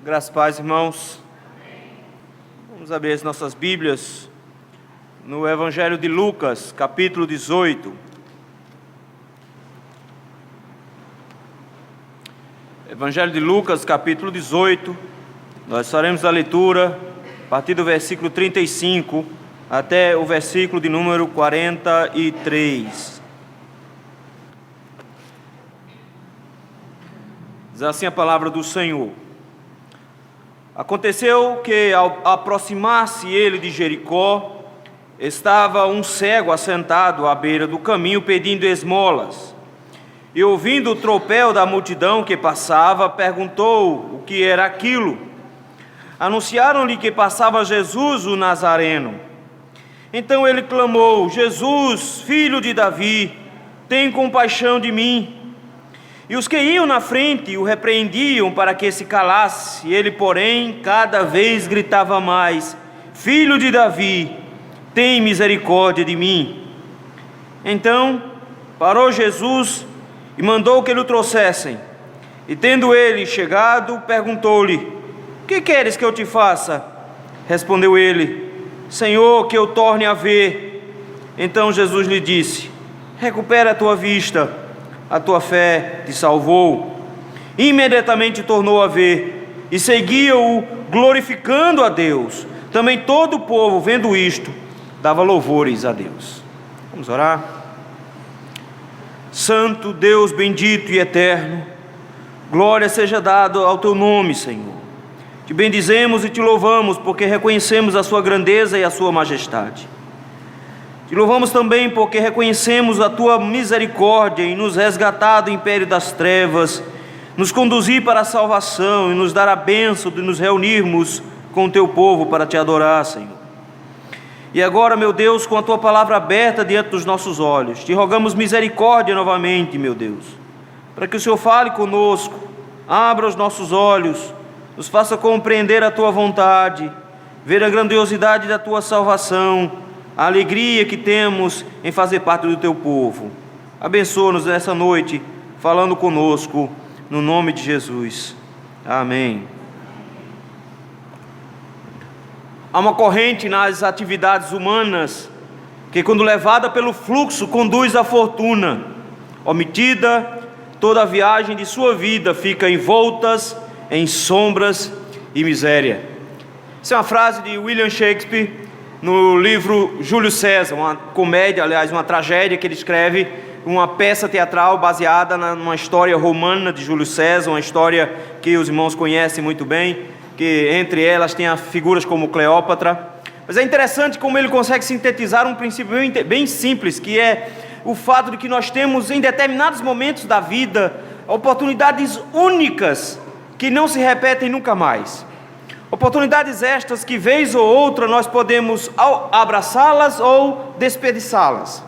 Graças a Deus, irmãos. Vamos abrir as nossas Bíblias no Evangelho de Lucas, capítulo 18. Evangelho de Lucas, capítulo 18. Nós faremos a leitura a partir do versículo 35 até o versículo de número 43. Diz assim a palavra do Senhor. Aconteceu que, ao aproximar-se ele de Jericó, estava um cego assentado à beira do caminho pedindo esmolas. E ouvindo o tropel da multidão que passava, perguntou o que era aquilo. Anunciaram-lhe que passava Jesus o Nazareno. Então ele clamou: Jesus, filho de Davi, tem compaixão de mim. E os que iam na frente o repreendiam para que se calasse. Ele, porém, cada vez gritava mais: Filho de Davi, tem misericórdia de mim. Então parou Jesus e mandou que lhe trouxessem. E tendo ele chegado, perguntou-lhe: Que queres que eu te faça? Respondeu ele: Senhor, que eu torne a ver. Então Jesus lhe disse: Recupera a tua vista. A tua fé te salvou. Imediatamente tornou a ver e seguia-o, glorificando a Deus. Também todo o povo, vendo isto, dava louvores a Deus. Vamos orar. Santo Deus bendito e eterno, glória seja dada ao teu nome, Senhor. Te bendizemos e te louvamos, porque reconhecemos a sua grandeza e a sua majestade. Te louvamos também porque reconhecemos a tua misericórdia em nos resgatar do império das trevas, nos conduzir para a salvação e nos dar a bênção de nos reunirmos com o teu povo para te adorar, Senhor. E agora, meu Deus, com a tua palavra aberta diante dos nossos olhos, te rogamos misericórdia novamente, meu Deus, para que o Senhor fale conosco, abra os nossos olhos, nos faça compreender a tua vontade, ver a grandiosidade da tua salvação, a alegria que temos em fazer parte do teu povo. Abençoa-nos nessa noite, falando conosco, no nome de Jesus. Amém. Há uma corrente nas atividades humanas que, quando levada pelo fluxo, conduz à fortuna. Omitida, toda a viagem de sua vida fica envoltas em sombras e miséria. Essa é uma frase de William Shakespeare, no livro Júlio César, uma comédia, aliás, uma tragédia que ele escreve, uma peça teatral baseada numa história romana de Júlio César, uma história que os irmãos conhecem muito bem, que entre elas tem figuras como Cleópatra. Mas é interessante como ele consegue sintetizar um princípio bem simples, que é o fato de que nós temos em determinados momentos da vida oportunidades únicas que não se repetem nunca mais. Oportunidades estas que, vez ou outra, nós podemos abraçá-las ou desperdiçá-las.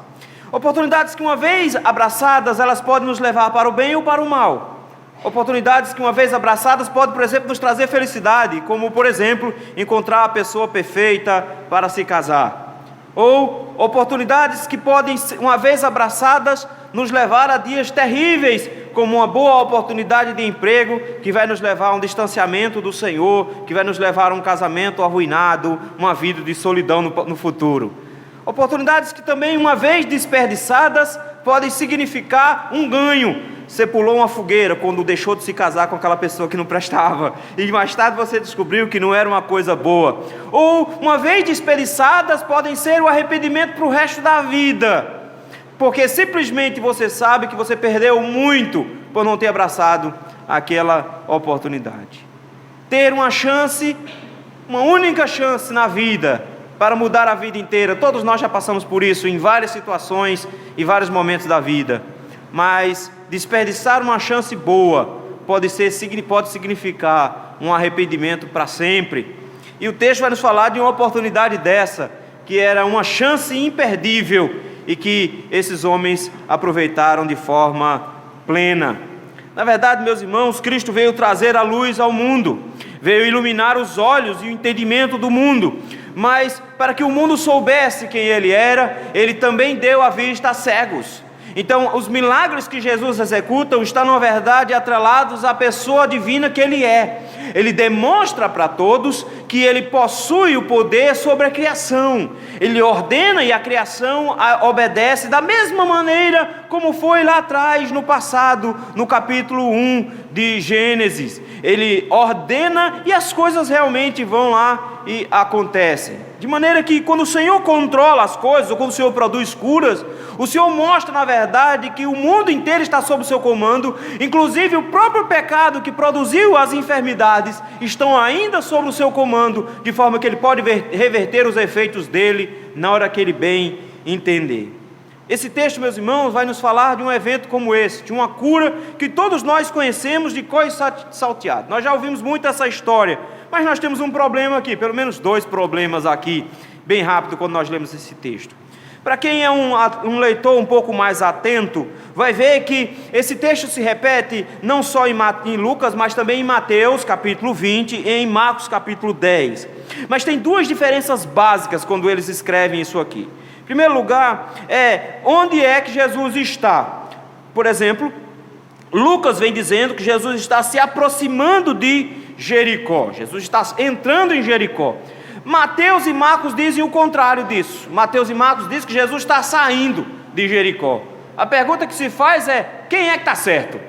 Oportunidades que, uma vez abraçadas, elas podem nos levar para o bem ou para o mal. Oportunidades que, uma vez abraçadas, podem, por exemplo, nos trazer felicidade, como, por exemplo, encontrar a pessoa perfeita para se casar. Ou oportunidades que podem, uma vez abraçadas, nos levar a dias terríveis, como uma boa oportunidade de emprego que vai nos levar a um distanciamento do Senhor, que vai nos levar a um casamento arruinado, uma vida de solidão no futuro. Oportunidades que também, uma vez desperdiçadas, podem significar um ganho. Você pulou uma fogueira quando deixou de se casar com aquela pessoa que não prestava, e mais tarde você descobriu que não era uma coisa boa. Ou, uma vez desperdiçadas, podem ser o arrependimento para o resto da vida, porque simplesmente você sabe que você perdeu muito por não ter abraçado aquela oportunidade. Ter uma chance, uma única chance na vida, para mudar a vida inteira. Todos nós já passamos por isso em várias situações e vários momentos da vida. Mas desperdiçar uma chance boa pode significar um arrependimento para sempre. E o texto vai nos falar de uma oportunidade dessa, que era uma chance imperdível, e que esses homens aproveitaram de forma plena. Na verdade, meus irmãos, Cristo veio trazer a luz ao mundo, veio iluminar os olhos e o entendimento do mundo, mas para que o mundo soubesse quem Ele era, Ele também deu a vista a cegos. Então, os milagres que Jesus executa estão, na verdade, atrelados à pessoa divina que Ele é. Ele demonstra para todos que Ele possui o poder sobre a criação. Ele ordena e a criação obedece da mesma maneira como foi lá atrás, no passado, no capítulo 1 de Gênesis. Ele ordena e as coisas realmente vão lá e acontecem. De maneira que quando o Senhor controla as coisas, ou quando o Senhor produz curas, o Senhor mostra na verdade que o mundo inteiro está sob o seu comando, inclusive o próprio pecado que produziu as enfermidades estão ainda sob o seu comando, de forma que Ele pode reverter os efeitos dele na hora que Ele bem entender. Esse texto, meus irmãos, vai nos falar de um evento como esse, de uma cura que todos nós conhecemos de cois salteado. Nós já ouvimos muito essa história, mas nós temos um problema aqui, pelo menos dois problemas aqui, bem rápido quando nós lemos esse texto. Para quem é um leitor um pouco mais atento, vai ver que esse texto se repete não só em Lucas, mas também em Mateus capítulo 20 e em Marcos capítulo 10. Mas tem duas diferenças básicas quando eles escrevem isso aqui. Em primeiro lugar, onde é que Jesus está? Por exemplo, Lucas vem dizendo que Jesus está se aproximando de Jericó. Jesus está entrando em Jericó. Mateus e Marcos dizem o contrário disso. Mateus e Marcos dizem que Jesus está saindo de Jericó. A pergunta que se faz é: quem é que está certo?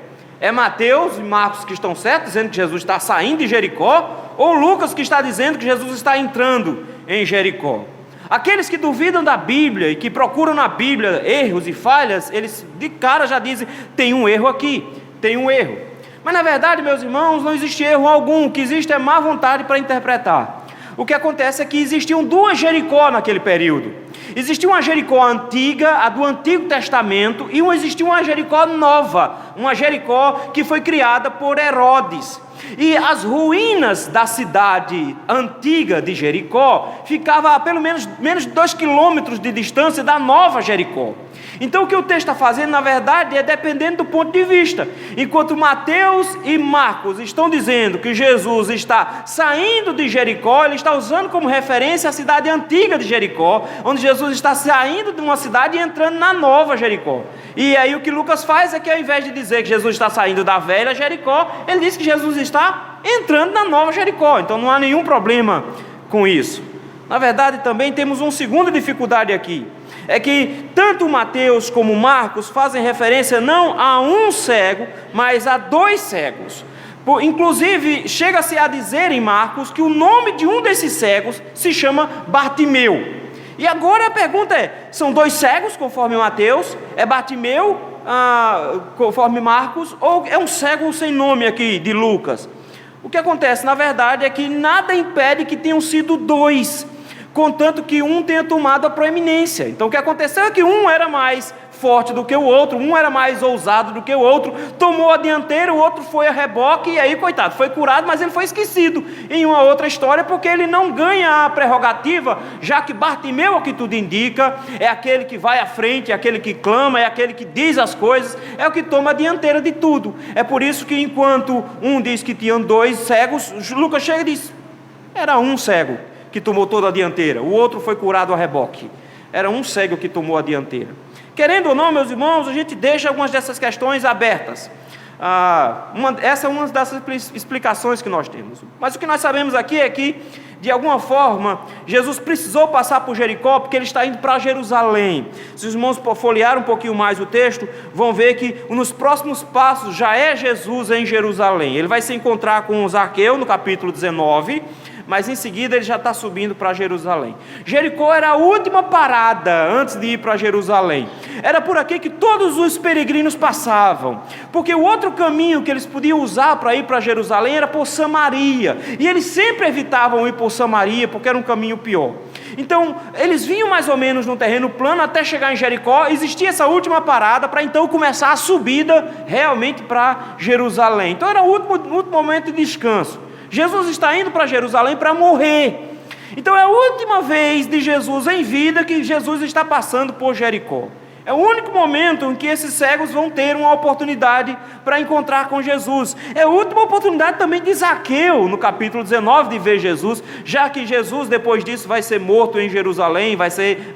É Mateus e Marcos que estão certos, dizendo que Jesus está saindo de Jericó? Ou Lucas que está dizendo que Jesus está entrando em Jericó? Aqueles que duvidam da Bíblia e que procuram na Bíblia erros e falhas, eles de cara já dizem: tem um erro aqui, tem um erro. Mas na verdade, meus irmãos, não existe erro algum. O que existe é má vontade para interpretar. O que acontece é que existiam duas Jericó naquele período. Existia uma Jericó antiga, a do Antigo Testamento, e existia uma Jericó nova, uma Jericó que foi criada por Herodes. E as ruínas da cidade antiga de Jericó ficavam a pelo menos de 2 quilômetros de distância da nova Jericó. Então o que o texto está fazendo, na verdade, é dependendo do ponto de vista. Enquanto Mateus e Marcos estão dizendo que Jesus está saindo de Jericó, ele está usando como referência a cidade antiga de Jericó, onde Jesus está saindo de uma cidade e entrando na nova Jericó. E aí o que Lucas faz é que, ao invés de dizer que Jesus está saindo da velha Jericó, ele diz que Jesus está entrando na nova Jericó. Então não há nenhum problema com isso. Na verdade, também temos uma segunda dificuldade aqui. É que tanto Mateus como Marcos fazem referência não a um cego, mas a 2 cegos. Inclusive, chega-se a dizer em Marcos que o nome de um desses cegos se chama Bartimeu. E agora a pergunta é: são 2 cegos, conforme Mateus? É Bartimeu, conforme Marcos? Ou é um cego sem nome aqui, de Lucas? O que acontece, na verdade, é que nada impede que tenham sido 2, contanto que um tenha tomado a proeminência. Então o que aconteceu é que um era mais forte do que o outro, um era mais ousado do que o outro, tomou a dianteira, o outro foi a reboque, e aí, coitado, foi curado, mas ele foi esquecido em uma outra história, porque ele não ganha a prerrogativa, já que Bartimeu, o que tudo indica, é aquele que vai à frente, é aquele que clama, é aquele que diz as coisas, é o que toma a dianteira de tudo. É por isso que enquanto um diz que tinham 2 cegos, Lucas chega e diz: era um cego que tomou toda a dianteira, o outro foi curado a reboque. Era um cego que tomou a dianteira. Querendo ou não, meus irmãos, a gente deixa algumas dessas questões abertas. Essa é uma dessas explicações que nós temos. Mas o que nós sabemos aqui é que, de alguma forma, Jesus precisou passar por Jericó, porque ele está indo para Jerusalém. Se os irmãos folhearem um pouquinho mais o texto, vão ver que nos próximos passos já é Jesus em Jerusalém. Ele vai se encontrar com Zaqueu no capítulo 19, mas em seguida ele já está subindo para Jerusalém. Jericó era a última parada antes de ir para Jerusalém. Era por aqui que todos os peregrinos passavam, porque o outro caminho que eles podiam usar para ir para Jerusalém era por Samaria, e eles sempre evitavam ir por Samaria, porque era um caminho pior. Então eles vinham mais ou menos no terreno plano até chegar em Jericó. Existia essa última parada para então começar a subida realmente para Jerusalém. Então era o último momento de descanso. Jesus está indo para Jerusalém para morrer. Então é a última vez de Jesus em vida que Jesus está passando por Jericó. É o único momento em que esses cegos vão ter uma oportunidade para encontrar com Jesus. É a última oportunidade também de Zaqueu, no capítulo 19, de ver Jesus, já que Jesus depois disso vai ser morto em Jerusalém,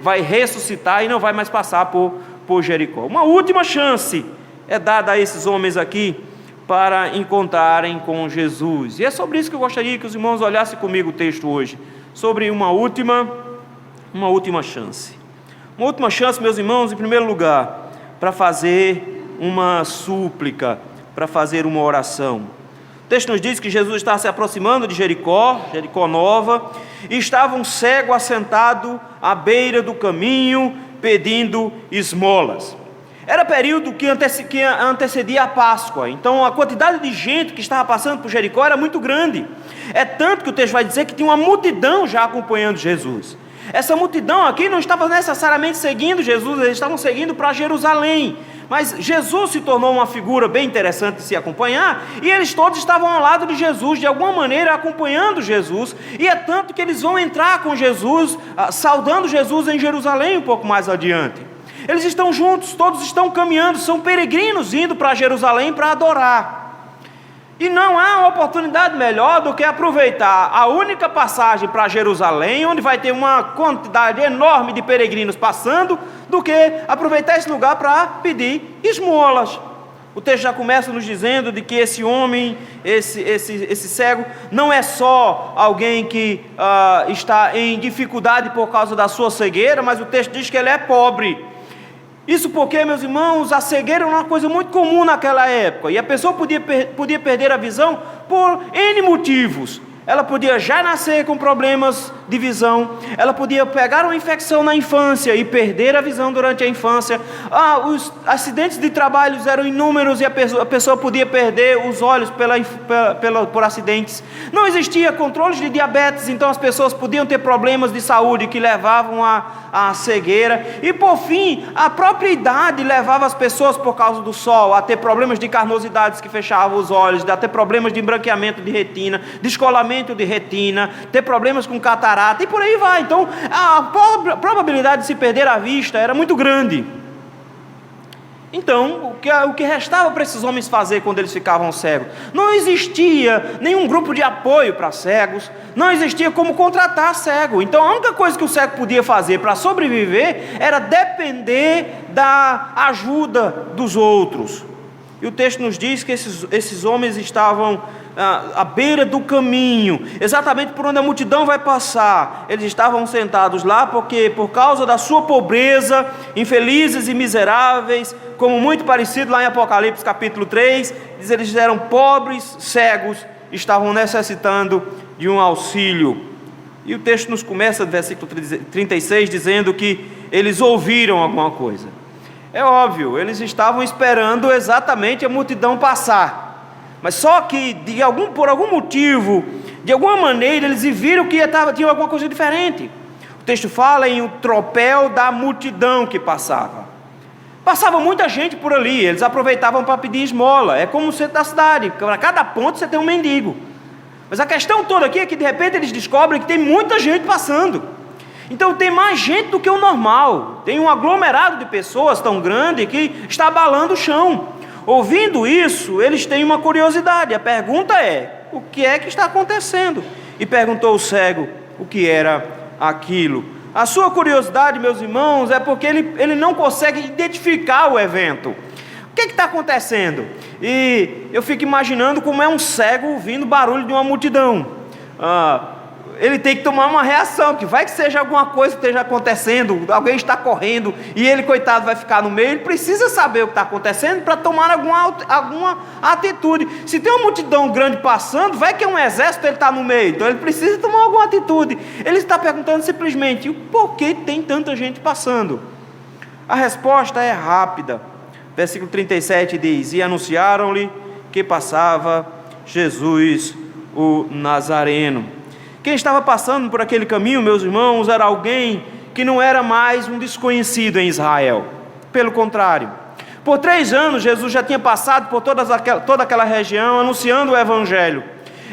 vai ressuscitar e não vai mais passar por por Jericó. Uma última chance é dada a esses homens aqui para encontrarem com Jesus. E é sobre isso que eu gostaria que os irmãos olhassem comigo o texto hoje, sobre uma última chance. Uma última chance, meus irmãos, em primeiro lugar, para fazer uma súplica, para fazer uma oração. O texto nos diz que Jesus está se aproximando de Jericó Nova, e estava um cego assentado à beira do caminho, pedindo esmolas. Era período que antecedia a Páscoa, então a quantidade de gente que estava passando por Jericó era muito grande. É tanto que o texto vai dizer que tinha uma multidão já acompanhando Jesus. Essa multidão aqui não estava necessariamente seguindo Jesus, eles estavam seguindo para Jerusalém. Mas Jesus se tornou uma figura bem interessante de se acompanhar, e eles todos estavam ao lado de Jesus, de alguma maneira acompanhando Jesus, e é tanto que eles vão entrar com Jesus, saudando Jesus em Jerusalém um pouco mais adiante. Eles estão juntos, todos estão caminhando, são peregrinos indo para Jerusalém para adorar. E não há uma oportunidade melhor do que aproveitar a única passagem para Jerusalém, onde vai ter uma quantidade enorme de peregrinos passando, do que aproveitar esse lugar para pedir esmolas. O texto já começa nos dizendo de que esse homem, esse cego, não é só alguém que está em dificuldade por causa da sua cegueira, mas o texto diz que ele é pobre. Isso porque, meus irmãos, a cegueira era uma coisa muito comum naquela época, e a pessoa podia perder a visão por N motivos. Ela podia já nascer com problemas de visão, ela podia pegar uma infecção na infância e perder a visão durante a infância. Os acidentes de trabalho eram inúmeros e a pessoa podia perder os olhos por acidentes. Não existia controles de diabetes, então as pessoas podiam ter problemas de saúde que levavam à cegueira. E por fim, a própria idade levava as pessoas, por causa do sol, a ter problemas de carnosidades que fechavam os olhos, a ter problemas de embranqueamento de retina, descolamento de retina, ter problemas com catarata e por aí vai. Então a probabilidade de se perder a vista era muito grande. Então o que restava para esses homens fazer quando eles ficavam cegos? Não existia nenhum grupo de apoio para cegos, não existia como contratar cego. Então a única coisa que o cego podia fazer para sobreviver era depender da ajuda dos outros. E o texto nos diz que esses homens estavam à beira do caminho, exatamente por onde a multidão vai passar. Eles estavam sentados lá porque, por causa da sua pobreza, infelizes e miseráveis, como muito parecido lá em Apocalipse capítulo 3, diz, eles eram pobres, cegos, estavam necessitando de um auxílio. E o texto nos começa no versículo 36 dizendo que eles ouviram alguma coisa. É óbvio, eles estavam esperando exatamente a multidão passar, mas só que por algum motivo, de alguma maneira, eles viram que tinha alguma coisa diferente. O texto fala em um tropel da multidão que passava. Passava muita gente por ali, eles aproveitavam para pedir esmola. É como o centro da cidade, para cada ponto você tem um mendigo. Mas a questão toda aqui é que de repente eles descobrem que tem muita gente passando. Então tem mais gente do que o normal, tem um aglomerado de pessoas tão grande que está abalando o chão. Ouvindo isso, eles têm uma curiosidade, a pergunta é, o que é que está acontecendo? E perguntou o cego o que era aquilo. A sua curiosidade, meus irmãos, é porque ele não consegue identificar o evento. O que está acontecendo? E eu fico imaginando como é um cego ouvindo o barulho de uma multidão. Ele tem que tomar uma reação, que vai que seja alguma coisa que esteja acontecendo, alguém está correndo e ele, coitado, vai ficar no meio. Ele precisa saber o que está acontecendo para tomar alguma atitude. Se tem uma multidão grande passando, vai que é um exército, ele está no meio, então ele precisa tomar alguma atitude. Ele está perguntando simplesmente, por que tem tanta gente passando? A resposta é rápida. Versículo 37 diz, e anunciaram-lhe que passava Jesus o Nazareno. Quem estava passando por aquele caminho, meus irmãos, era alguém que não era mais um desconhecido em Israel. Pelo contrário, por 3 anos Jesus já tinha passado por toda aquela região anunciando o Evangelho.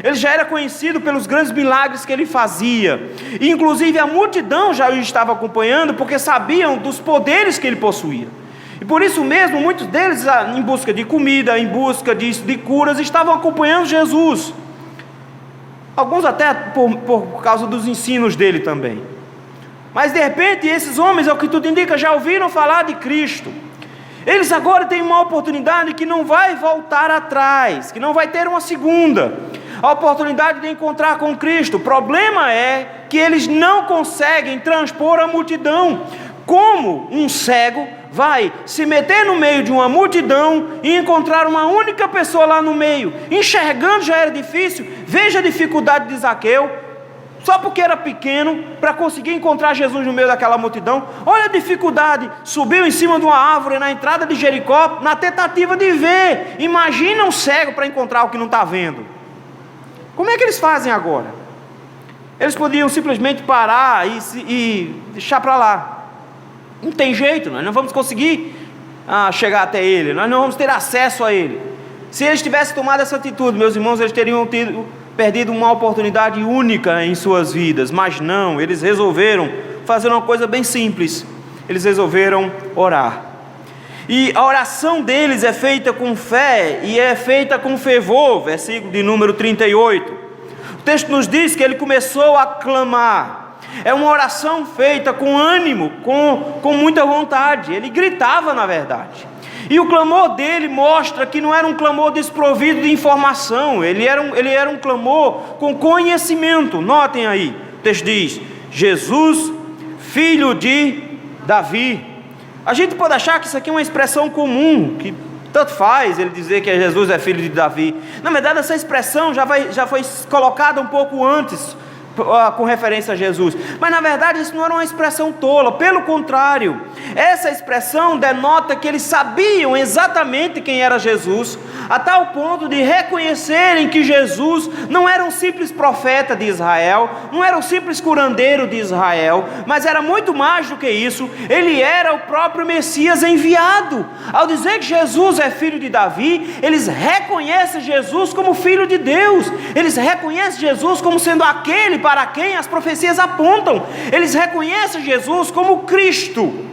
Ele já era conhecido pelos grandes milagres que ele fazia. E inclusive a multidão já o estava acompanhando porque sabiam dos poderes que ele possuía. E por isso mesmo, muitos deles, em busca de comida, em busca de curas, estavam acompanhando Jesus. Alguns até por causa dos ensinos dele também. Mas de repente esses homens, ao que tudo indica, já ouviram falar de Cristo. Eles agora têm uma oportunidade que não vai voltar atrás, que não vai ter uma segunda, a oportunidade de encontrar com Cristo. O problema é que eles não conseguem transpor a multidão. Como um cego vai se meter no meio de uma multidão e encontrar uma única pessoa lá no meio? Enxergando já era difícil. Veja a dificuldade de Zaqueu, só porque era pequeno, para conseguir encontrar Jesus no meio daquela multidão. Olha a dificuldade, subiu em cima de uma árvore na entrada de Jericó, na tentativa de ver. Imagina um cego para encontrar o que não está vendo. Como é que eles fazem agora? Eles podiam simplesmente parar e deixar para lá. Não tem jeito, nós não vamos conseguir chegar até ele, nós não vamos ter acesso a ele. Se eles tivessem tomado essa atitude, meus irmãos, eles teriam perdido uma oportunidade única em suas vidas. Mas não, eles resolveram fazer uma coisa bem simples. Eles resolveram orar. E a oração deles é feita com fé e é feita com fervor. Versículo de número 38. O texto nos diz que ele começou a clamar. É uma oração feita com ânimo, com muita vontade. Ele gritava, na verdade. E o clamor dele mostra que não era um clamor desprovido de informação. Ele era um clamor com conhecimento. Notem aí, o texto diz: Jesus, filho de Davi. A gente pode achar que isso aqui é uma expressão comum, que tanto faz ele dizer que Jesus é filho de Davi. Na verdade, essa expressão já foi colocada um pouco antes, com referência a Jesus. Mas na verdade isso não era uma expressão tola. Pelo contrário, essa expressão denota que eles sabiam exatamente quem era Jesus, a tal ponto de reconhecerem que Jesus não era um simples profeta de Israel, não era um simples curandeiro de Israel, mas era muito mais do que isso. Ele era o próprio Messias enviado. Ao dizer que Jesus é filho de Davi, eles reconhecem Jesus como filho de Deus. Eles reconhecem Jesus como sendo aquele para quem as profecias apontam. Eles reconhecem Jesus como Cristo.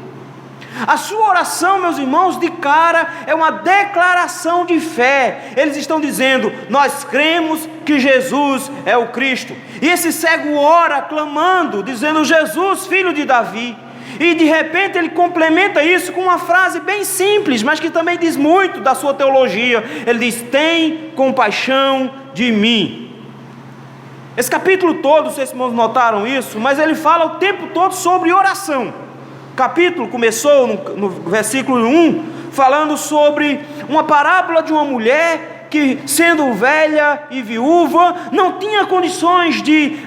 A sua oração, meus irmãos, de cara é uma declaração de fé. Eles estão dizendo: nós cremos que Jesus é o Cristo. E esse cego ora clamando, dizendo: Jesus, filho de Davi. E de repente ele complementa isso com uma frase bem simples, mas que também diz muito da sua teologia. Ele diz: tem compaixão de mim. Esse capítulo todo, vocês notaram isso, mas ele fala o tempo todo sobre oração. O capítulo começou no versículo 1, falando sobre uma parábola de uma mulher que, sendo velha e viúva, não tinha condições de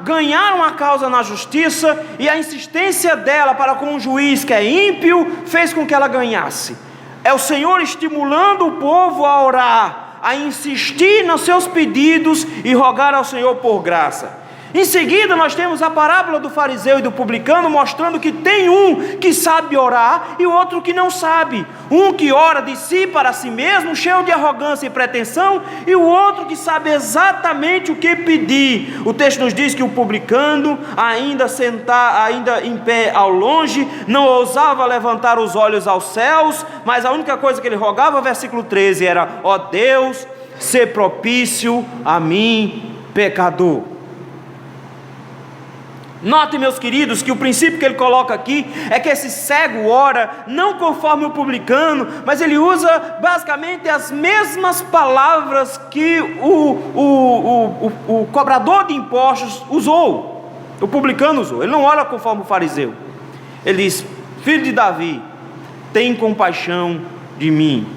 ganhar uma causa na justiça, e a insistência dela para com um juiz que é ímpio, fez com que ela ganhasse. É o Senhor estimulando o povo a orar, a insistir nos seus pedidos e rogar ao Senhor por graça. Em seguida nós temos a parábola do fariseu e do publicano, mostrando que tem um que sabe orar e o outro que não sabe. Um que ora de si para si mesmo, cheio de arrogância e pretensão, e o outro que sabe exatamente o que pedir. O texto nos diz que o publicano, ainda em pé ao longe, não ousava levantar os olhos aos céus, mas a única coisa que ele rogava, versículo 13, era: ó Deus, sê propício a mim, pecador. Notem, meus queridos, que o princípio que ele coloca aqui é que esse cego ora não conforme o publicano, mas ele usa basicamente as mesmas palavras que o cobrador de impostos usou, o publicano usou. Ele não ora conforme o fariseu. Ele diz: filho de Davi, tem compaixão de mim.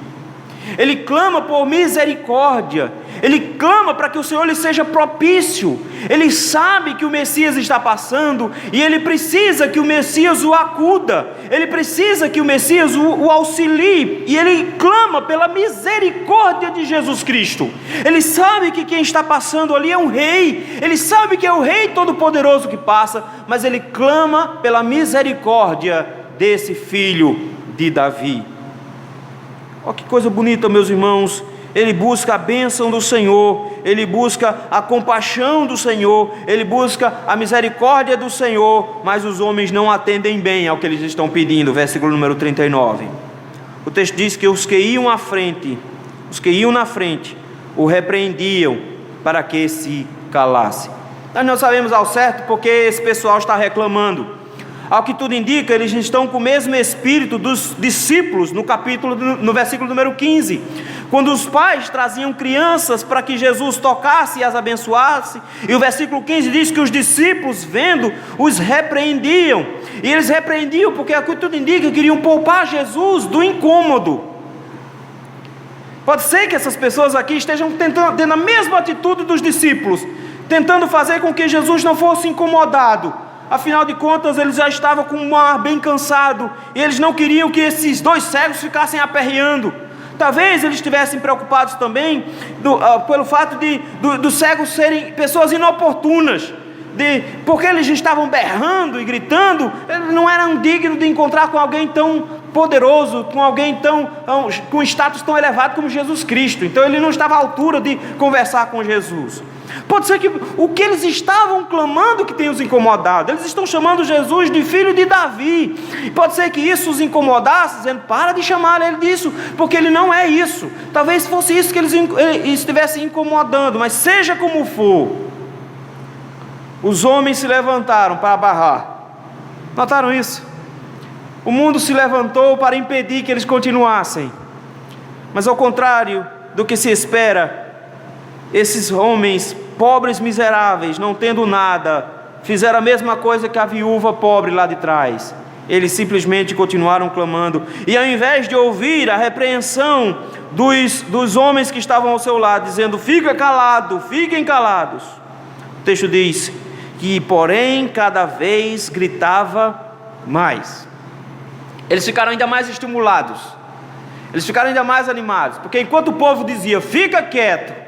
Ele clama por misericórdia. Ele clama para que o Senhor lhe seja propício. Ele sabe que o Messias está passando e ele precisa que o Messias o acuda. Ele precisa que o Messias o auxilie. E ele clama pela misericórdia de Jesus Cristo. Ele sabe que quem está passando ali é um rei. Ele sabe que é o Rei Todo-Poderoso que passa, mas ele clama pela misericórdia desse filho de Davi. Olha que coisa bonita, meus irmãos. Ele busca a bênção do Senhor, ele busca a compaixão do Senhor, ele busca a misericórdia do Senhor, mas os homens não atendem bem ao que eles estão pedindo. Versículo número 39. O texto diz que os que iam na frente, o repreendiam para que se calasse. Nós não sabemos ao certo porque esse pessoal está reclamando. Ao que tudo indica, eles estão com o mesmo espírito dos discípulos no versículo número 15, quando os pais traziam crianças para que Jesus tocasse e as abençoasse, e o versículo 15 diz que os discípulos, vendo, os repreendiam, e eles repreendiam porque, ao que tudo indica, queriam poupar Jesus do incômodo. Pode ser que essas pessoas aqui estejam tendo a mesma atitude dos discípulos, tentando fazer com que Jesus não fosse incomodado. Afinal de contas, eles já estavam com um ar bem cansado, e eles não queriam que esses dois cegos ficassem aperreando. Talvez eles estivessem preocupados também pelo fato dos cegos serem pessoas inoportunas, porque eles estavam berrando e gritando, eles não eram dignos de encontrar com alguém tão poderoso, com alguém com status tão elevado como Jesus Cristo. Então ele não estava à altura de conversar com Jesus. Pode ser que o que eles estavam clamando que tenha os incomodado, eles estão chamando Jesus de filho de Davi, pode ser que isso os incomodasse, dizendo, para de chamar ele disso, porque ele não é isso. Talvez fosse isso que eles estivessem incomodando, mas seja como for, os homens se levantaram para barrar. Notaram isso? O mundo se levantou para impedir que eles continuassem, mas ao contrário do que se espera, esses homens pobres, miseráveis, não tendo nada, fizeram a mesma coisa que a viúva pobre lá de trás. Eles simplesmente continuaram clamando, e ao invés de ouvir a repreensão dos homens que estavam ao seu lado, dizendo, fica calado, fiquem calados, o texto diz que, porém, cada vez gritava mais. Eles ficaram ainda mais estimulados, eles ficaram ainda mais animados, porque enquanto o povo dizia, fica quieto,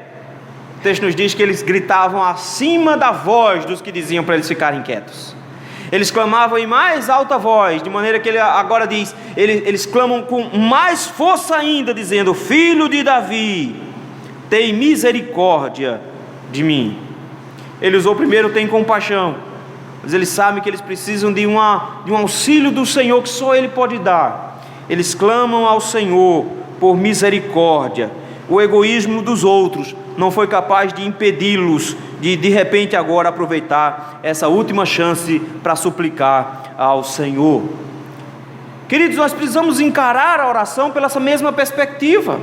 o texto nos diz que eles gritavam acima da voz dos que diziam para eles ficarem quietos. Eles clamavam em mais alta voz, de maneira que ele agora diz, eles clamam com mais força ainda, dizendo, filho de Davi, tem misericórdia de mim. Ele usou primeiro, tem compaixão, mas eles sabem que eles precisam de um auxílio do Senhor, que só Ele pode dar. Eles clamam ao Senhor por misericórdia. O egoísmo dos outros não foi capaz de impedi-los de repente agora aproveitar essa última chance para suplicar ao Senhor. Queridos, nós precisamos encarar a oração pela essa mesma perspectiva,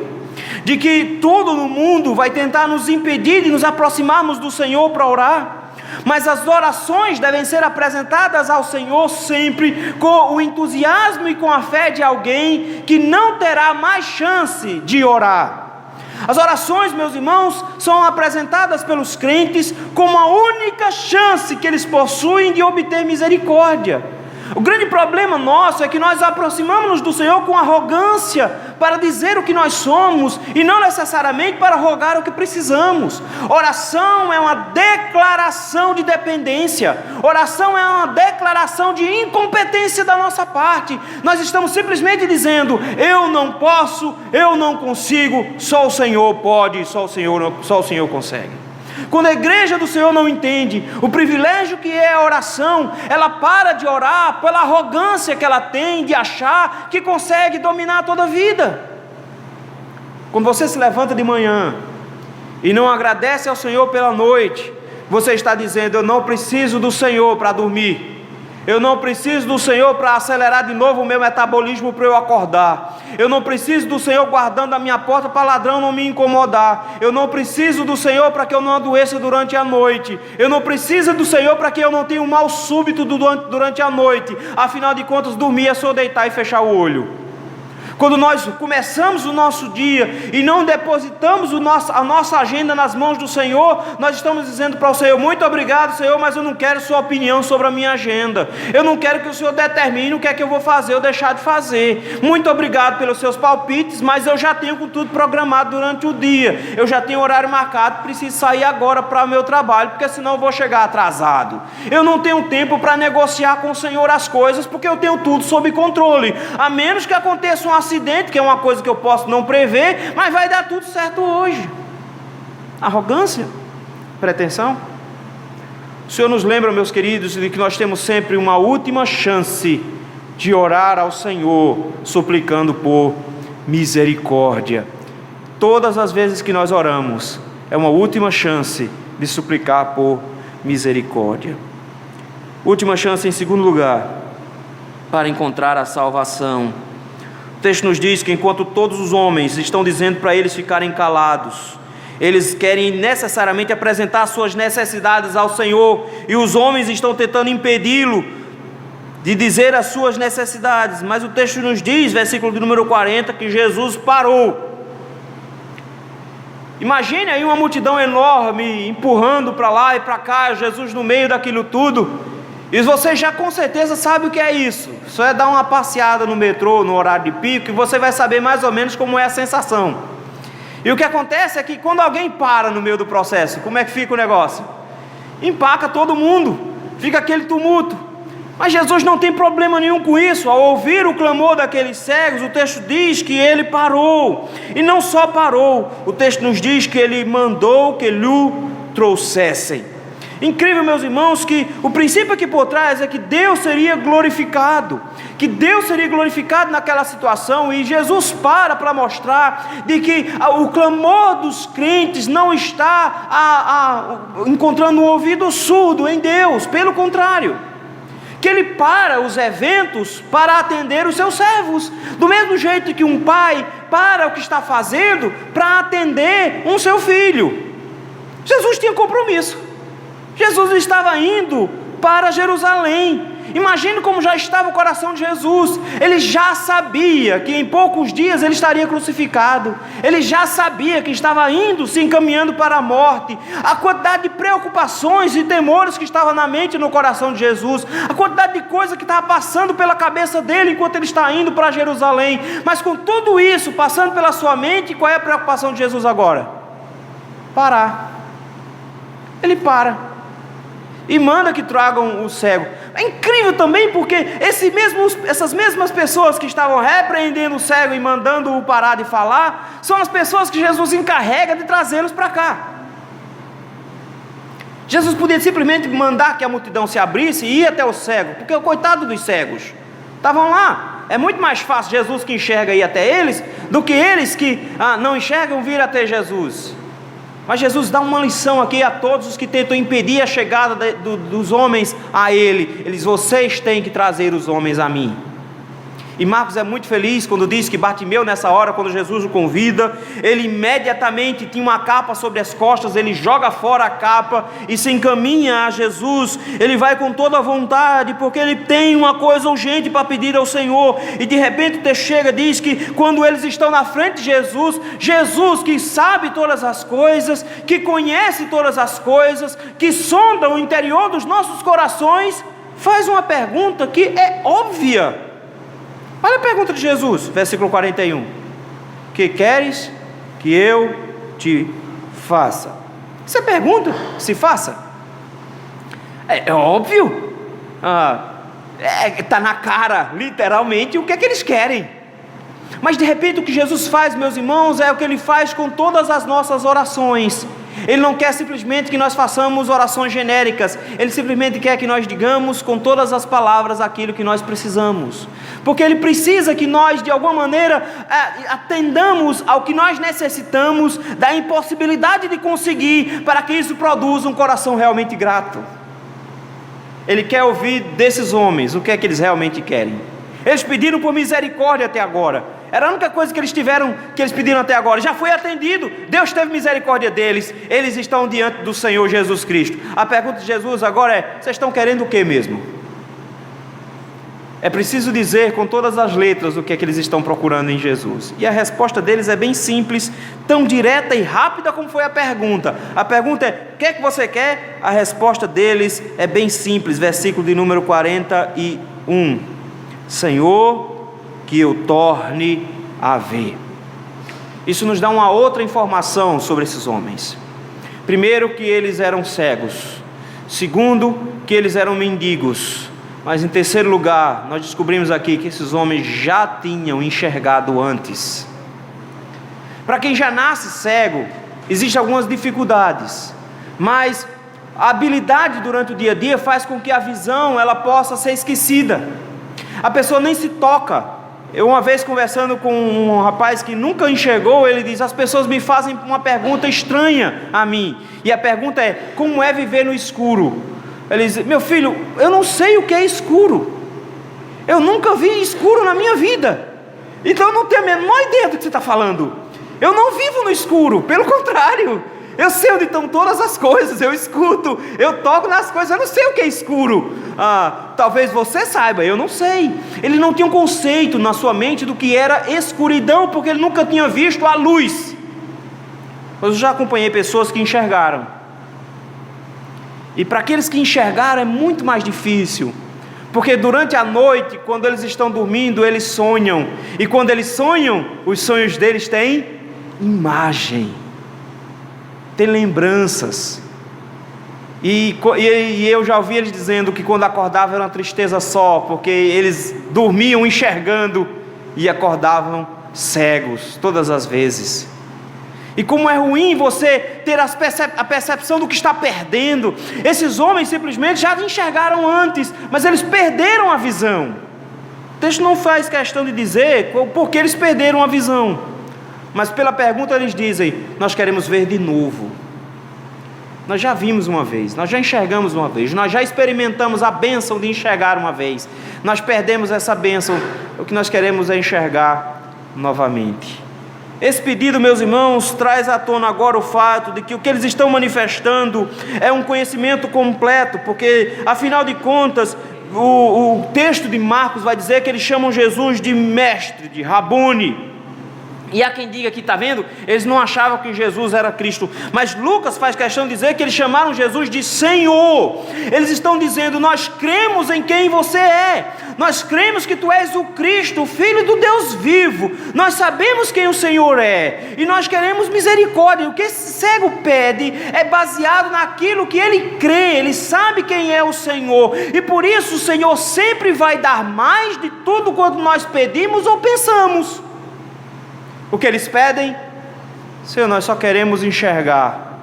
de que tudo no mundo vai tentar nos impedir de nos aproximarmos do Senhor para orar, mas as orações devem ser apresentadas ao Senhor sempre com o entusiasmo e com a fé de alguém que não terá mais chance de orar. As orações, meus irmãos, são apresentadas pelos crentes como a única chance que eles possuem de obter misericórdia. O grande problema nosso é que nós aproximamos-nos do Senhor com arrogância para dizer o que nós somos e não necessariamente para rogar o que precisamos. Oração é uma declaração de dependência. Oração é uma declaração de incompetência da nossa parte. Nós estamos simplesmente dizendo, eu não posso, eu não consigo, só o Senhor pode, só o Senhor consegue. Quando a igreja do Senhor não entende o privilégio que é a oração, ela para de orar pela arrogância que ela tem de achar que consegue dominar toda a vida. Quando você se levanta de manhã e não agradece ao Senhor pela noite, você está dizendo, eu não preciso do Senhor para dormir, eu não preciso do Senhor para acelerar de novo o meu metabolismo para eu acordar, eu não preciso do Senhor guardando a minha porta para ladrão não me incomodar, eu não preciso do Senhor para que eu não adoeça durante a noite, eu não preciso do Senhor para que eu não tenha um mal súbito durante a noite. Afinal de contas, dormir é só deitar e fechar o olho. Quando nós começamos o nosso dia e não depositamos a nossa agenda nas mãos do Senhor, nós estamos dizendo para o Senhor, muito obrigado, Senhor, mas eu não quero sua opinião sobre a minha agenda, eu não quero que o Senhor determine o que é que eu vou fazer ou deixar de fazer. Muito obrigado pelos seus palpites, mas eu já tenho tudo programado durante o dia, eu já tenho horário marcado, preciso sair agora para o meu trabalho, porque senão eu vou chegar atrasado. Eu não tenho tempo para negociar com o Senhor as coisas, porque eu tenho tudo sob controle, a menos que aconteça um acidente, que é uma coisa que eu posso não prever, mas vai dar tudo certo hoje. Arrogância? Pretensão? O Senhor nos lembra, meus queridos, de que nós temos sempre uma última chance de orar ao Senhor, suplicando por misericórdia. Todas as vezes que nós oramos, é uma última chance de suplicar por misericórdia. Última chance em segundo lugar, para encontrar a salvação. O texto nos diz que enquanto todos os homens estão dizendo para eles ficarem calados, eles querem necessariamente apresentar suas necessidades ao Senhor, e os homens estão tentando impedi-lo de dizer as suas necessidades. Mas o texto nos diz, versículo de número 40, que Jesus parou. Imagine aí uma multidão enorme empurrando para lá e para cá, Jesus no meio daquilo tudo. E você já com certeza sabe o que é isso. Só é dar uma passeada no metrô no horário de pico e você vai saber mais ou menos como é a sensação. E o que acontece é que quando alguém para no meio do processo, como é que fica o negócio? Empaca todo mundo, fica aquele tumulto. Mas Jesus não tem problema nenhum com isso. Ao ouvir o clamor daqueles cegos, o texto diz que ele parou. E não só parou, o texto nos diz que ele mandou que lhe trouxessem. Incrível, meus irmãos, que o princípio aqui por trás é que Deus seria glorificado, naquela situação, e Jesus para mostrar de que o clamor dos crentes não está encontrando um ouvido surdo em Deus, pelo contrário, que Ele para os eventos para atender os seus servos, do mesmo jeito que um pai para o que está fazendo para atender um seu filho. Jesus tinha compromisso. Jesus estava indo para Jerusalém. Imagine como já estava o coração de Jesus. Ele já sabia que em poucos dias ele estaria crucificado. Ele já sabia que estava indo, se encaminhando para a morte. A quantidade de preocupações e temores que estava na mente e no coração de Jesus, a quantidade de coisa que estava passando pela cabeça dele enquanto ele está indo para Jerusalém. Mas com tudo isso passando pela sua mente, qual é a preocupação de Jesus agora? Parar. Ele para e manda que tragam o cego. É incrível também porque essas mesmas pessoas que estavam repreendendo o cego e mandando-o parar de falar, são as pessoas que Jesus encarrega de trazê-los para cá. Jesus podia simplesmente mandar que a multidão se abrisse e ir até o cego, porque o coitado dos cegos estavam lá. É muito mais fácil Jesus que enxerga ir até eles, do que eles que não enxergam vir até Jesus. Mas Jesus dá uma lição aqui a todos os que tentam impedir a chegada dos homens a Ele. Vocês têm que trazer os homens a mim. E Marcos é muito feliz quando diz que Bartimeu, nessa hora, quando Jesus o convida, ele imediatamente tinha uma capa sobre as costas, ele joga fora a capa e se encaminha a Jesus. Ele vai com toda a vontade, porque ele tem uma coisa urgente para pedir ao Senhor. E de repente o texto chega e diz que quando eles estão na frente de Jesus, Jesus que sabe todas as coisas, que conhece todas as coisas, que sonda o interior dos nossos corações, faz uma pergunta que é óbvia. Olha a pergunta de Jesus, versículo 41. Que queres que eu te faça? Você pergunta, se faça. É óbvio. Está na cara, literalmente, o que é que eles querem. Mas de repente o que Jesus faz, meus irmãos, é o que Ele faz com todas as nossas orações. Ele não quer simplesmente que nós façamos orações genéricas. Ele simplesmente quer que nós digamos com todas as palavras aquilo que nós precisamos. Porque Ele precisa que nós, de alguma maneira, atendamos ao que nós necessitamos, da impossibilidade de conseguir, para que isso produza um coração realmente grato. Ele quer ouvir desses homens o que é que eles realmente querem. Eles pediram por misericórdia até agora. Era a única coisa que eles pediram até agora. Já foi atendido. Deus teve misericórdia deles. Eles estão diante do Senhor Jesus Cristo. A pergunta de Jesus agora é: vocês estão querendo o que mesmo? É preciso dizer com todas as letras o que é que eles estão procurando em Jesus. E a resposta deles é bem simples, tão direta e rápida como foi a pergunta. A pergunta é: o que é que você quer? A resposta deles é bem simples. Versículo de número 41. Senhor, que eu torne a ver. Isso nos dá uma outra informação sobre esses homens. Primeiro, que eles eram cegos. Segundo, que eles eram mendigos. Mas em terceiro lugar, nós descobrimos aqui que esses homens já tinham enxergado antes. Para quem já nasce cego, existem algumas dificuldades, mas a habilidade durante o dia a dia faz com que a visão ela possa ser esquecida. A pessoa nem se toca. Eu uma vez conversando com um rapaz que nunca enxergou, ele diz: as pessoas me fazem uma pergunta estranha a mim, e a pergunta é: como é viver no escuro? Ele diz: meu filho, eu não sei o que é escuro. Eu nunca vi escuro na minha vida. Então eu não tenho a menor ideia do que você está falando. Eu não vivo no escuro, pelo contrário. Eu sei onde estão todas as coisas, eu escuto, eu toco nas coisas, eu não sei o que é escuro. Talvez você saiba, eu não sei. Ele não tinha um conceito na sua mente do que era escuridão, porque ele nunca tinha visto a luz. Eu já acompanhei pessoas que enxergaram. E para aqueles que enxergaram é muito mais difícil. Porque durante a noite, quando eles estão dormindo, eles sonham. E quando eles sonham, os sonhos deles têm imagem, tem lembranças. E eu já ouvi eles dizendo que quando acordavam era uma tristeza só, porque eles dormiam enxergando e acordavam cegos todas as vezes. E como é ruim você ter a percepção do que está perdendo. Esses homens simplesmente já enxergaram antes, mas eles perderam a visão. O texto não faz questão de dizer por que eles perderam a visão, mas pela pergunta eles dizem: nós queremos ver de novo. Nós já vimos uma vez, nós já enxergamos uma vez, nós já experimentamos a bênção de enxergar uma vez, nós perdemos essa bênção, o que nós queremos é enxergar novamente. Esse pedido, meus irmãos, traz à tona agora o fato de que o que eles estão manifestando é um conhecimento completo, porque afinal de contas, o texto de Marcos vai dizer que eles chamam Jesus de mestre, de Rabone. E há quem diga que, está vendo, eles não achavam que Jesus era Cristo, mas Lucas faz questão de dizer que eles chamaram Jesus de Senhor. Eles estão dizendo: nós cremos em quem você é, nós cremos que tu és o Cristo, o Filho do Deus vivo, nós sabemos quem o Senhor é, e nós queremos misericórdia. O que esse cego pede é baseado naquilo que ele crê, ele sabe quem é o Senhor, e por isso o Senhor sempre vai dar mais de tudo quanto nós pedimos ou pensamos. O que eles pedem? Senhor, nós só queremos enxergar.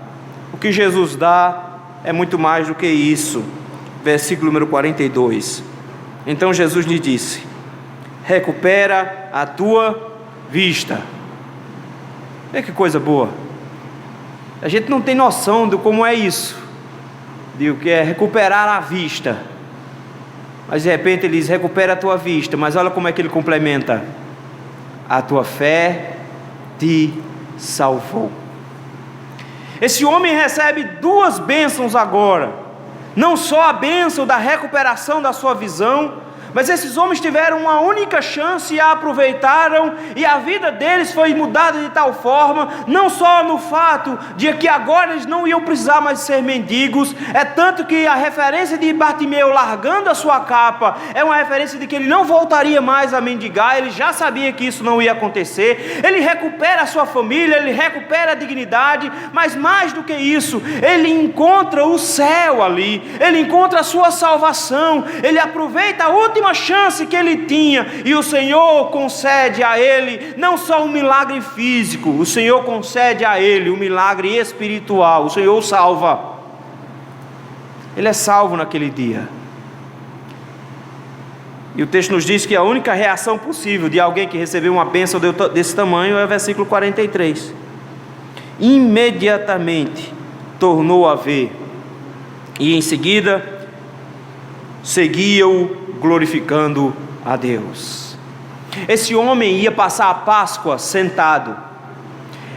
O que Jesus dá é muito mais do que isso. Versículo número 42. Então Jesus lhe disse: recupera a tua vista. Vê que coisa boa. A gente não tem noção de como é isso, de o que é recuperar a vista. Mas de repente ele diz: recupera a tua vista. Mas olha como é que ele complementa: a tua fé te salvou. Esse homem recebe duas bênçãos agora. Não só a bênção da recuperação da sua visão, mas esses homens tiveram uma única chance e a aproveitaram, e a vida deles foi mudada de tal forma, não só no fato de que agora eles não iam precisar mais ser mendigos, é tanto que a referência de Bartimeu largando a sua capa é uma referência de que ele não voltaria mais a mendigar. Ele já sabia que isso não ia acontecer. Ele recupera a sua família, ele recupera a dignidade, mas mais do que isso, ele encontra o céu ali, ele encontra a sua salvação, ele aproveita a última chance que ele tinha, e o Senhor concede a ele não só um milagre físico, o Senhor concede a ele um milagre espiritual. O Senhor o salva. Ele é salvo naquele dia. E o texto nos diz que a única reação possível de alguém que recebeu uma bênção desse tamanho é o versículo 43. Imediatamente tornou a ver, e em seguida seguia-o glorificando a Deus. Esse homem ia passar a Páscoa sentado.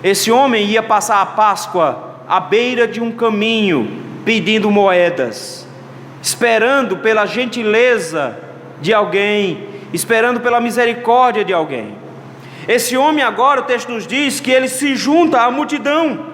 Esse homem ia passar a Páscoa à beira de um caminho, pedindo moedas, esperando pela gentileza de alguém, esperando pela misericórdia de alguém. Esse homem agora, o texto nos diz que ele se junta à multidão.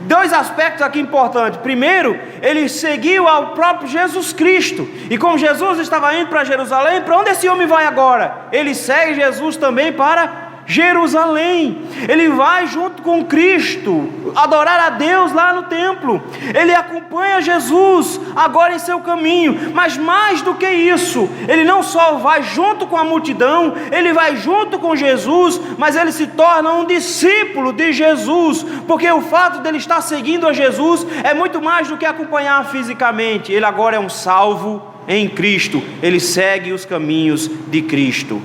Dois aspectos aqui importantes. Primeiro, ele seguiu ao próprio Jesus Cristo, e como Jesus estava indo para Jerusalém, para onde esse homem vai agora? Ele segue Jesus também para Jerusalém. Ele vai junto com Cristo adorar a Deus lá no templo. Ele acompanha Jesus agora em seu caminho, mas mais do que isso, ele não só vai junto com a multidão, ele vai junto com Jesus, mas ele se torna um discípulo de Jesus, porque o fato dele estar seguindo a Jesus é muito mais do que acompanhar fisicamente. Ele agora é um salvo em Cristo, ele segue os caminhos de Cristo.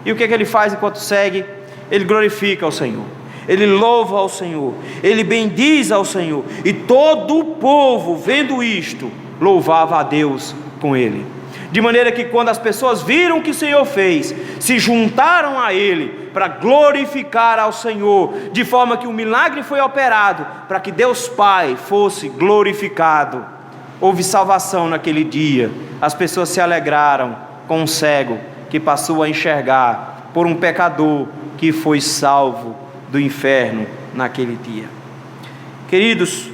E o que é que ele faz enquanto segue? Ele glorifica ao Senhor, ele louva ao Senhor, ele bendiz ao Senhor, e todo o povo, vendo isto, louvava a Deus com ele. de maneira que quando as pessoas viram o que o Senhor fez, se juntaram a Ele para glorificar ao Senhor, de forma que o milagre foi operado para que Deus Pai fosse glorificado. Houve salvação naquele dia. As pessoas se alegraram com um cego que passou a enxergar, por um pecador que foi salvo do inferno naquele dia. Queridos,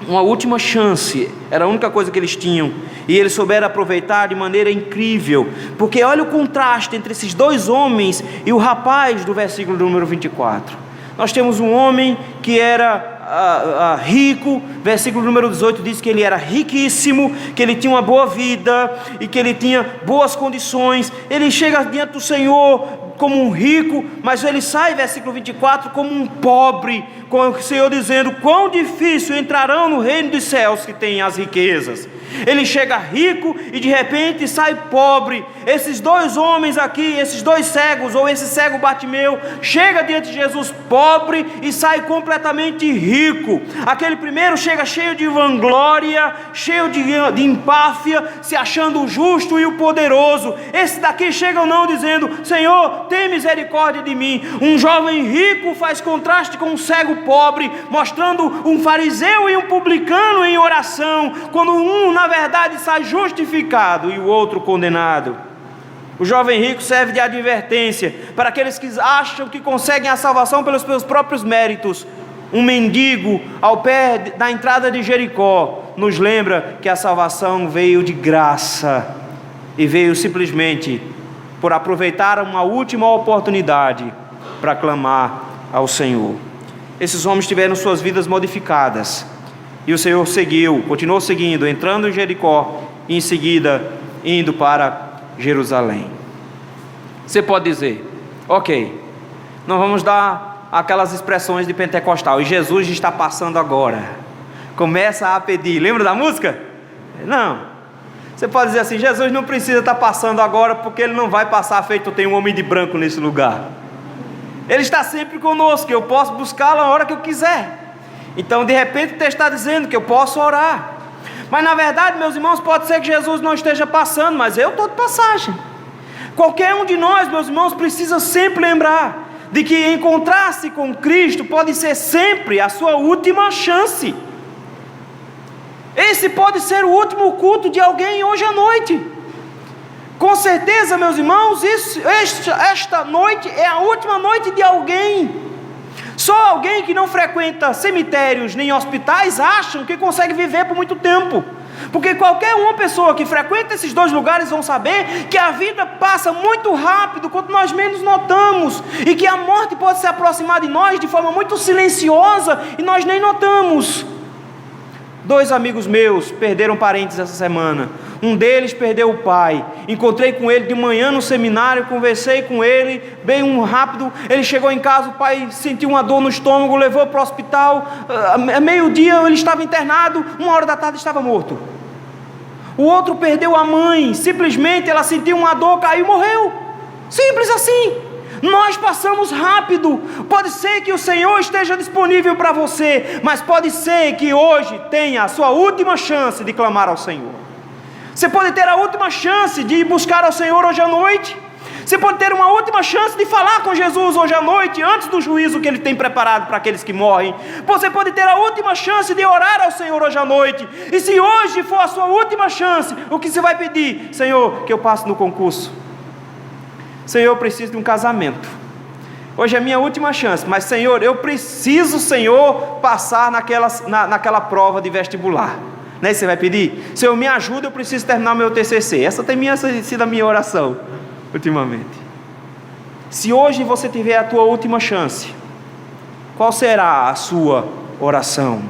uma última chance era a única coisa que eles tinham, e eles souberam aproveitar de maneira incrível, porque olha o contraste entre esses dois homens e o rapaz do versículo número 24. Nós temos um homem que era rico, versículo número 18 diz que ele era riquíssimo, que ele tinha uma boa vida e que ele tinha boas condições. Ele chega diante do Senhor como um rico, mas ele sai, versículo 24, como um pobre, com o Senhor dizendo: quão difícil entrarão no reino dos céus que têm as riquezas. Ele chega rico e de repente sai pobre. Esses dois homens aqui, esses dois cegos, ou esse cego Bartimeu, chega diante de Jesus pobre e sai completamente rico. Aquele primeiro chega cheio de vanglória, cheio de empáfia, se achando o justo e o poderoso. Esse daqui chega ou não dizendo: Senhor, tem misericórdia de mim. Um jovem rico faz contraste com um cego pobre, mostrando um fariseu e um publicano em oração, quando um na verdade sai justificado e o outro condenado. O jovem rico serve de advertência para aqueles que acham que conseguem a salvação pelos seus próprios méritos. Um mendigo ao pé da entrada de Jericó nos lembra que a salvação veio de graça e veio simplesmente por aproveitar uma última oportunidade para clamar ao Senhor. Esses homens tiveram suas vidas modificadas e o Senhor continuou seguindo, entrando em Jericó e em seguida indo para Jerusalém. Você pode dizer: ok, não vamos dar aquelas expressões de pentecostal, e Jesus está passando agora, começa a pedir. Lembra da música? Não. Você pode dizer assim: Jesus não precisa estar passando agora, porque Ele não vai passar feito tem um homem de branco nesse lugar. Ele está sempre conosco, eu posso buscá-lo a hora que eu quiser. Então de repente o texto está dizendo que eu posso orar. Mas na verdade, meus irmãos, pode ser que Jesus não esteja passando, mas eu estou de passagem. Qualquer um de nós, meus irmãos, precisa sempre lembrar de que encontrar-se com Cristo pode ser sempre a sua última chance. Esse pode ser o último culto de alguém hoje à noite. Com certeza, meus irmãos, esta noite é a última noite de alguém. Só alguém que não frequenta cemitérios nem hospitais acham que consegue viver por muito tempo. Porque qualquer uma pessoa que frequenta esses dois lugares vão saber que a vida passa muito rápido quando nós menos notamos, e que a morte pode se aproximar de nós de forma muito silenciosa e nós nem notamos. Dois amigos meus perderam parentes essa semana. Um deles perdeu o pai. Encontrei com ele de manhã no seminário, conversei com ele, bem rápido. Ele chegou em casa, o pai sentiu uma dor no estômago, levou para o hospital. Meio-dia ele estava internado, 1h da tarde estava morto. O outro perdeu a mãe, simplesmente ela sentiu uma dor, caiu e morreu. Simples assim. Nós passamos rápido. Pode ser que o Senhor esteja disponível para você, mas pode ser que hoje tenha a sua última chance de clamar ao Senhor. Você pode ter a última chance de ir buscar ao Senhor hoje à noite. Você pode ter uma última chance de falar com Jesus hoje à noite, antes do juízo que Ele tem preparado para aqueles que morrem. Você pode ter a última chance de orar ao Senhor hoje à noite. E se hoje for a sua última chance, o que você vai pedir? Senhor, que eu passe no concurso. Senhor, eu preciso de um casamento. Hoje é a minha última chance, mas Senhor, eu preciso, Senhor, passar naquela prova de vestibular. Né? Você vai pedir? Senhor, me ajuda, eu preciso terminar meu TCC. Essa tem sido a minha oração ultimamente. Se hoje você tiver a tua última chance, qual será a sua oração?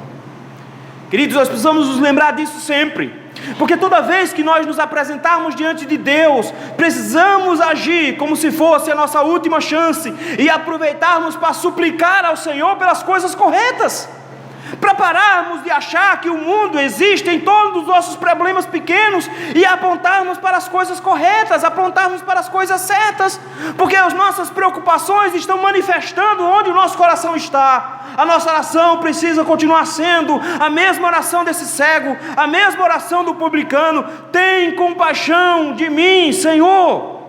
Queridos, nós precisamos nos lembrar disso sempre, porque toda vez que nós nos apresentarmos diante de Deus, precisamos agir como se fosse a nossa última chance e aproveitarmos para suplicar ao Senhor pelas coisas corretas, para pararmos de achar que o mundo existe em todos os nossos problemas pequenos e apontarmos para as coisas corretas, apontarmos para as coisas certas, porque as nossas preocupações estão manifestando onde o nosso coração está. A nossa oração precisa continuar sendo a mesma oração desse cego, a mesma oração do publicano: tem compaixão de mim, Senhor.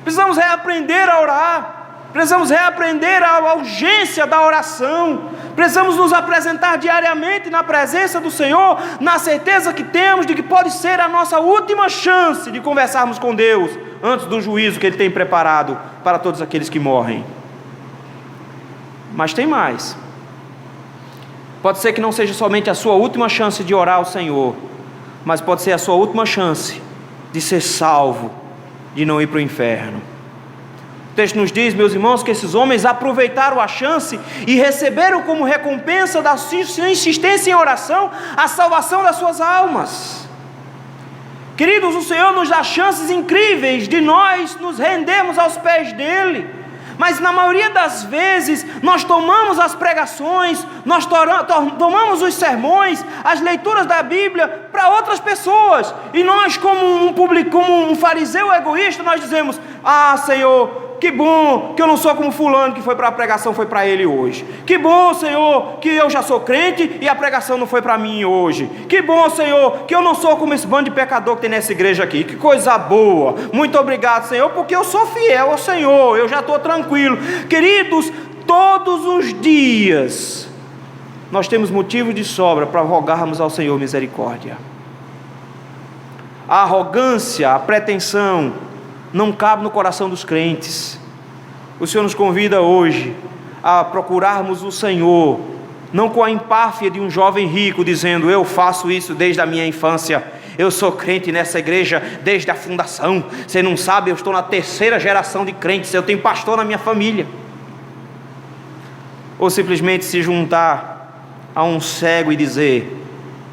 Precisamos reaprender a orar, precisamos reaprender a urgência da oração, precisamos nos apresentar diariamente na presença do Senhor, na certeza que temos de que pode ser a nossa última chance de conversarmos com Deus, antes do juízo que Ele tem preparado para todos aqueles que morrem. Mas tem mais. Pode ser que não seja somente a sua última chance de orar ao Senhor, mas pode ser a sua última chance de ser salvo, de não ir para o inferno. O texto nos diz, meus irmãos, que esses homens aproveitaram a chance e receberam como recompensa da sua insistência em oração a salvação das suas almas. Queridos, o Senhor nos dá chances incríveis de nós nos rendermos aos pés dEle, mas na maioria das vezes nós tomamos as pregações, nós tomamos os sermões, as leituras da Bíblia para outras pessoas, e nós, como um fariseu egoísta, nós dizemos: ah, Senhor, que bom que eu não sou como fulano que foi para a pregação, foi para ele hoje. Que bom, Senhor, que eu já sou crente e a pregação não foi para mim hoje. Que bom, Senhor, que eu não sou como esse bando de pecador que tem nessa igreja aqui. Que coisa boa. Muito obrigado, Senhor, porque eu sou fiel ao Senhor, eu já estou tranquilo. Queridos, todos os dias nós temos motivo de sobra para rogarmos ao Senhor misericórdia. A arrogância, a pretensão não cabe no coração dos crentes. O Senhor nos convida hoje a procurarmos o Senhor, não com a empáfia de um jovem rico dizendo: eu faço isso desde a minha infância, eu sou crente nessa igreja desde a fundação, você não sabe, eu estou na 3ª geração de crentes, eu tenho pastor na minha família. Ou simplesmente se juntar a um cego e dizer: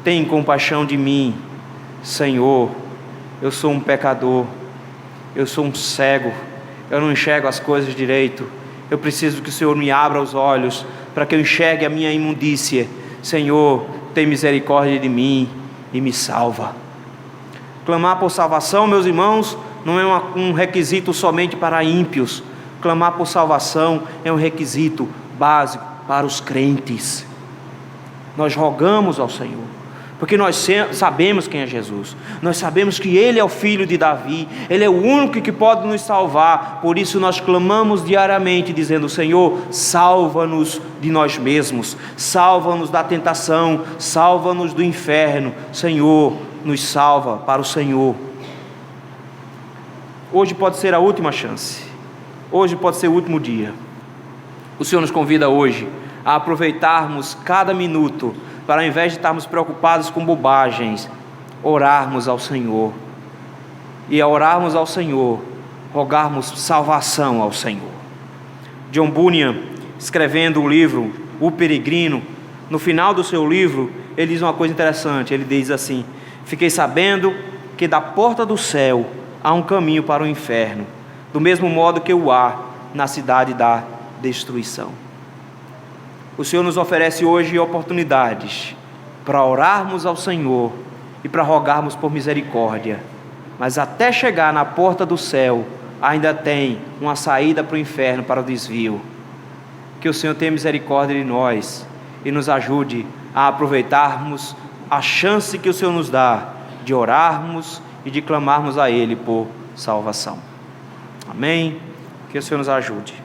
tem compaixão de mim, Senhor, eu sou um pecador, eu sou um cego, eu não enxergo as coisas direito, eu preciso que o Senhor me abra os olhos para que eu enxergue a minha imundícia. Senhor, tem misericórdia de mim e me salva. Clamar por salvação, meus irmãos, não é um requisito somente para ímpios. Clamar por salvação é um requisito básico para os crentes. Nós rogamos ao Senhor, porque nós sabemos quem é Jesus, nós sabemos que Ele é o filho de Davi, Ele é o único que pode nos salvar. Por isso nós clamamos diariamente dizendo: Senhor, salva-nos de nós mesmos, salva-nos da tentação, salva-nos do inferno. Senhor, nos salva para o Senhor. Hoje pode ser a última chance, hoje pode ser o último dia. O Senhor nos convida hoje a aproveitarmos cada minuto para, ao invés de estarmos preocupados com bobagens, orarmos ao Senhor. E ao orarmos ao Senhor, rogarmos salvação ao Senhor. John Bunyan, escrevendo o livro O Peregrino, no final do seu livro, ele diz uma coisa interessante. Ele diz assim: fiquei sabendo que da porta do céu há um caminho para o inferno, do mesmo modo que o há na cidade da destruição. O Senhor nos oferece hoje oportunidades para orarmos ao Senhor e para rogarmos por misericórdia, mas até chegar na porta do céu ainda tem uma saída para o inferno, para o desvio. Que o Senhor tenha misericórdia de nós e nos ajude a aproveitarmos a chance que o Senhor nos dá de orarmos e de clamarmos a Ele por salvação. Amém? Que o Senhor nos ajude.